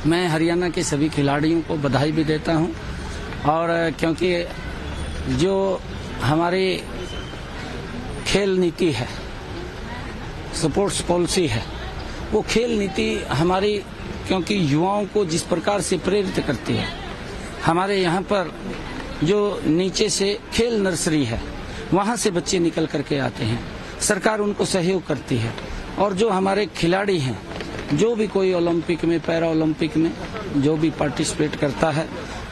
मैं हरियाणा के सभी खिलाड़ियों को बधाई भी देता हूं और क्योंकि जो हमारी खेल नीति है, स्पोर्ट्स पॉलिसी है, वो खेल नीति हमारी क्योंकि युवाओं को जिस प्रकार से प्रेरित करती है। हमारे यहाँ पर जो नीचे से खेल नर्सरी है, वहाँ से बच्चे निकल करके आते हैं, सरकार उनको सहयोग करती है और जो हमारे खिलाड़ी हैं, जो भी कोई ओलंपिक में, पैरा ओलंपिक में जो भी पार्टिसिपेट करता है,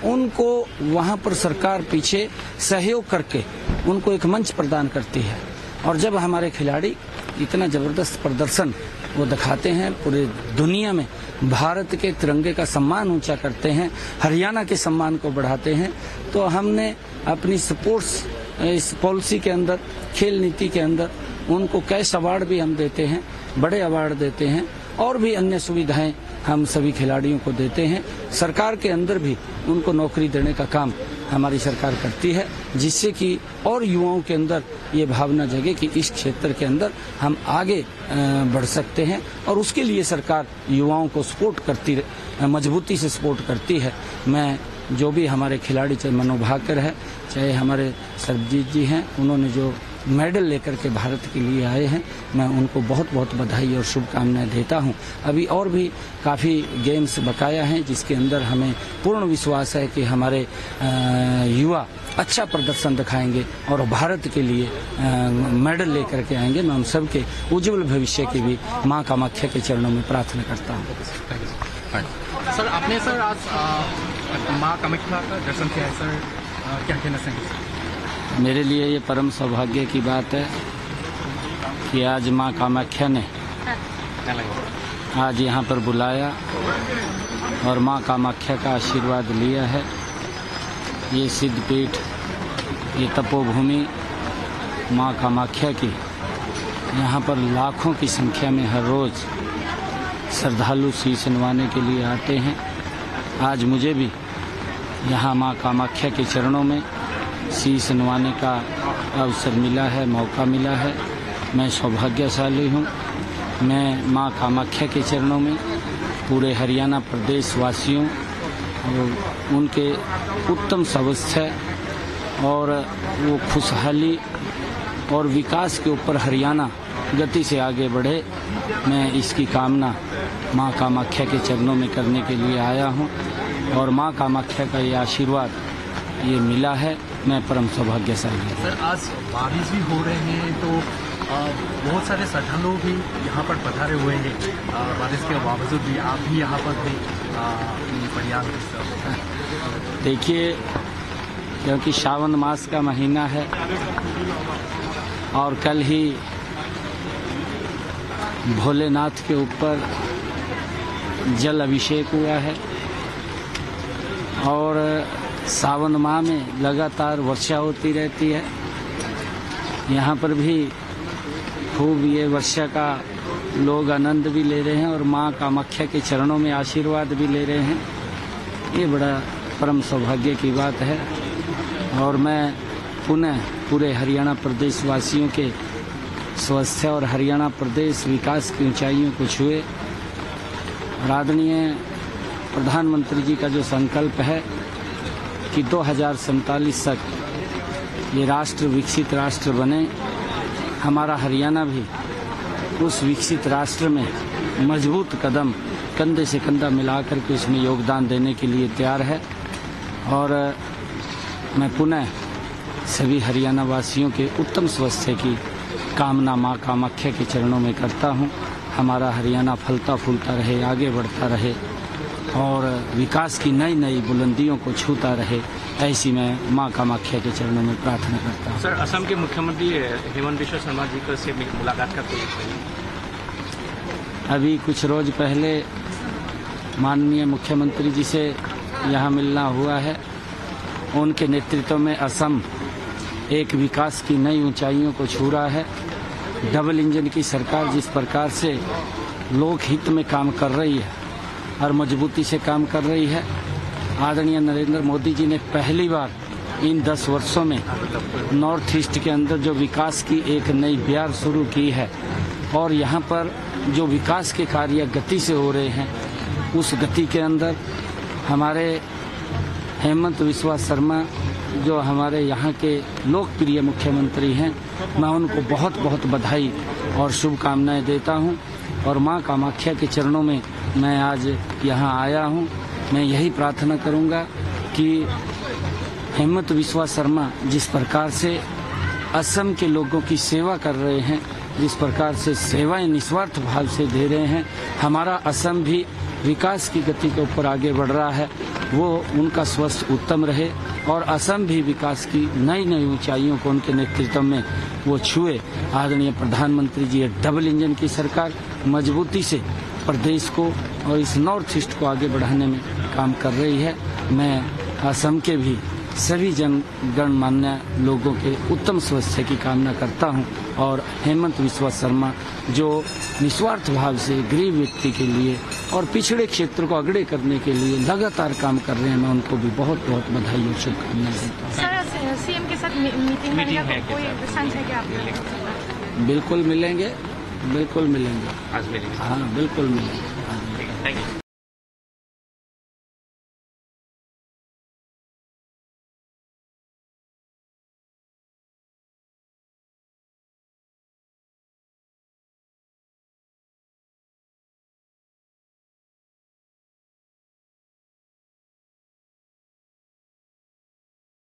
उनको वहाँ पर सरकार पीछे सहयोग करके उनको एक मंच प्रदान करती है। और जब हमारे खिलाड़ी इतना जबरदस्त प्रदर्शन वो दिखाते हैं, पूरे दुनिया में भारत के तिरंगे का सम्मान ऊंचा करते हैं, हरियाणा के सम्मान को बढ़ाते हैं, तो हमने अपनी स्पोर्ट्स इस पॉलिसी के अंदर, खेल नीति के अंदर उनको कैश अवार्ड भी हम देते हैं, बड़े अवार्ड देते हैं और भी अन्य सुविधाएं हम सभी खिलाड़ियों को देते हैं। सरकार के अंदर भी उनको नौकरी देने का काम हमारी सरकार करती है, जिससे कि और युवाओं के अंदर ये भावना जगे कि इस क्षेत्र के अंदर हम आगे बढ़ सकते हैं और उसके लिए सरकार युवाओं को सपोर्ट करती, मजबूती से सपोर्ट करती है। मैं जो भी हमारे खिलाड़ी, चाहे मनु भाकर है, चाहे हमारे सरबजीत जी हैं, उन्होंने जो मेडल लेकर के भारत के लिए आए हैं, मैं उनको बहुत बहुत बधाई और शुभकामनाएं देता हूं। अभी और भी काफ़ी गेम्स बकाया हैं, जिसके अंदर हमें पूर्ण विश्वास है कि हमारे युवा अच्छा प्रदर्शन दिखाएंगे और भारत के लिए मेडल लेकर के आएंगे। मैं उन सब के उज्जवल भविष्य की भी माँ कामाख्या के चरणों में प्रार्थना करता हूँ। सर, आपने सर आज माँ कामाख्या का दर्शन किया है सर, क्या कहना चाहेंगे? मेरे लिए ये परम सौभाग्य की बात है कि आज माँ कामाख्या ने आज यहाँ पर बुलाया और माँ कामाख्या का आशीर्वाद लिया है। ये सिद्धपीठ, ये तपोभूमि माँ कामाख्या की, यहाँ पर लाखों की संख्या में हर रोज श्रद्धालु शीश नवाने के लिए आते हैं। आज मुझे भी यहाँ माँ कामाख्या के चरणों में शीश नवाने का अवसर मिला है, मौका मिला है। मैं सौभाग्यशाली हूँ। मैं माँ कामाख्या के चरणों में पूरे हरियाणा प्रदेश वासियों और उनके उत्तम स्वास्थ्य और वो खुशहाली और विकास के ऊपर हरियाणा गति से आगे बढ़े, मैं इसकी कामना माँ कामाख्या के चरणों में करने के लिए आया हूँ और माँ कामाख्या का ये आशीर्वाद ये मिला है। मैं परम सौभाग्यशाली हूँ। सर, आज बारिश भी हो रहे हैं तो बहुत सारे श्रद्धालु भी यहाँ पर पधारे हुए हैं। बारिश के बावजूद भी आप भी यहाँ पर भी प्रयास। देखिए, क्योंकि श्रावण मास का महीना है और कल ही भोलेनाथ के ऊपर जल अभिषेक हुआ है और सावन माह में लगातार वर्षा होती रहती है। यहाँ पर भी खूब ये वर्षा का लोग आनंद भी ले रहे हैं और माँ कामाख्या के चरणों में आशीर्वाद भी ले रहे हैं। ये बड़ा परम सौभाग्य की बात है और मैं पुनः पूरे हरियाणा प्रदेश वासियों के स्वास्थ्य और हरियाणा प्रदेश विकास की ऊंचाइयों को छुए। आदरणीय प्रधानमंत्री जी का जो संकल्प है कि 2047 तक ये राष्ट्र विकसित राष्ट्र बने, हमारा हरियाणा भी उस विकसित राष्ट्र में मजबूत कदम कंधे से कंधा मिलाकर के उसमें योगदान देने के लिए तैयार है। और मैं पुनः सभी हरियाणा वासियों के उत्तम स्वास्थ्य की कामना माँ कामाख्या के चरणों में करता हूँ। हमारा हरियाणा फलता फूलता रहे, आगे बढ़ता रहे और विकास की नई नई बुलंदियों को छूता रहे, ऐसी मैं माँ कामाख्या के चरणों में प्रार्थना करता हूँ। सर, असम के मुख्यमंत्री हेमंत बिश्व शर्मा जी से मुलाकात करते हैं। अभी कुछ रोज पहले माननीय मुख्यमंत्री जी से यहाँ मिलना हुआ है। उनके नेतृत्व में असम एक विकास की नई ऊंचाइयों को छू रहा है। डबल इंजन की सरकार जिस प्रकार से लोकहित में काम कर रही है और मजबूती से काम कर रही है, आदरणीय नरेंद्र मोदी जी ने पहली बार इन 10 वर्षों में नॉर्थ ईस्ट के अंदर जो विकास की एक नई बयार शुरू की है और यहाँ पर जो विकास के कार्य गति से हो रहे हैं, उस गति के अंदर हमारे हेमंत बिस्वा शर्मा जो हमारे यहाँ के लोकप्रिय मुख्यमंत्री हैं, मैं उनको बहुत बहुत बधाई और शुभकामनाएं देता हूं। और मां कामाख्या के चरणों में मैं आज यहाँ आया हूं। मैं यही प्रार्थना करूंगा कि हेमंत बिस्वा शर्मा जिस प्रकार से असम के लोगों की सेवा कर रहे हैं, जिस प्रकार से सेवाएं निस्वार्थ भाव से दे रहे हैं, हमारा असम भी विकास की गति के ऊपर आगे बढ़ रहा है, वो उनका स्वास्थ्य उत्तम रहे और असम भी विकास की नई नई ऊंचाइयों को उनके नेतृत्व में वो छुए। आदरणीय प्रधानमंत्री जी एक डबल इंजन की सरकार मजबूती से प्रदेश को और इस नॉर्थ ईस्ट को आगे बढ़ाने में काम कर रही है। मैं असम के भी सभी गणमान्य लोगों के उत्तम स्वास्थ्य की कामना करता हूं और हेमंत बिस्वा शर्मा जो निस्वार्थ भाव से गरीब व्यक्ति के लिए और पिछड़े क्षेत्र को अगड़े करने के लिए लगातार काम कर रहे हैं, मैं उनको भी बहुत बहुत बधाई और शुभकामनाएं देता हूं। सर, सीएम के साथ मीटिंग है, कोई संस है क्या आपको? बिल्कुल मिलेंगे, बिल्कुल मिलेंगे। आज मिलेंगे। हाँ, बिल्कुल मिलेंगे। Thank you.